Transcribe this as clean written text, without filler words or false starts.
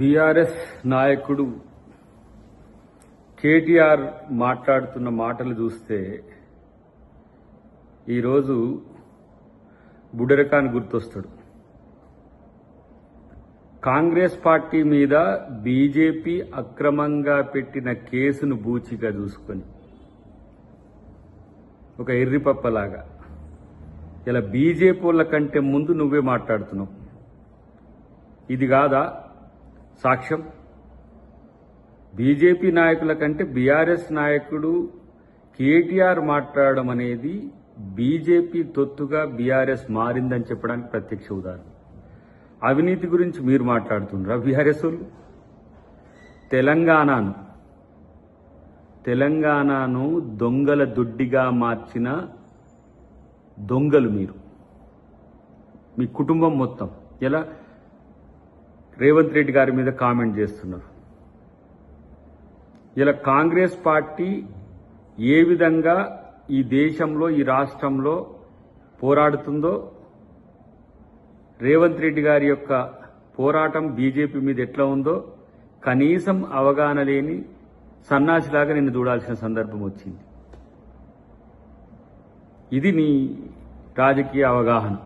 BRS నాయకుడు కేటీఆర్ మాట్లాడుతున్న మాటలు చూస్తే ఈరోజు బుడరకాన్ గుర్తొస్తాడు. కాంగ్రెస్ పార్టీ మీద బీజేపీ అక్రమంగా పెట్టిన కేసును బూచిగా చూసుకొని ఒక ఎర్రిపప్పలాగా ఇలా బీజేపీ వాళ్ళ కంటే ముందు నువ్వే మాట్లాడుతున్నావు. ఇది కాదా సాక్ష్యం? బీజేపీ నాయకుల కంటే బీఆర్ఎస్ నాయకుడు కేటీఆర్ మాట్లాడడం అనేది బీజేపీ తొత్తుగా బీఆర్ఎస్ మారిందని చెప్పడానికి ప్రత్యక్ష ఉదాహరణ. అవినీతి గురించి మీరు మాట్లాడుతున్నారా బీఆర్ఎస్ వాళ్ళు? తెలంగాణను దొంగల దొడ్డిగా మార్చిన దొంగలు మీరు, మీ కుటుంబం మొత్తం. ఎలా రేవంత్ రెడ్డి గారి మీద కామెంట్ చేస్తున్నారు. ఇలా కాంగ్రెస్ పార్టీ ఏ విధంగా ఈ దేశంలో ఈ రాష్ట్రంలో పోరాడుతుందో, రేవంత్ రెడ్డి గారి యొక్క పోరాటం బీజేపీ మీద ఎట్లా ఉందో కనీసం అవగాహన లేని సన్నాసిలాగా నిన్ను చూడాల్సిన సందర్భం వచ్చింది. ఇది నీ రాజకీయ అవగాహన.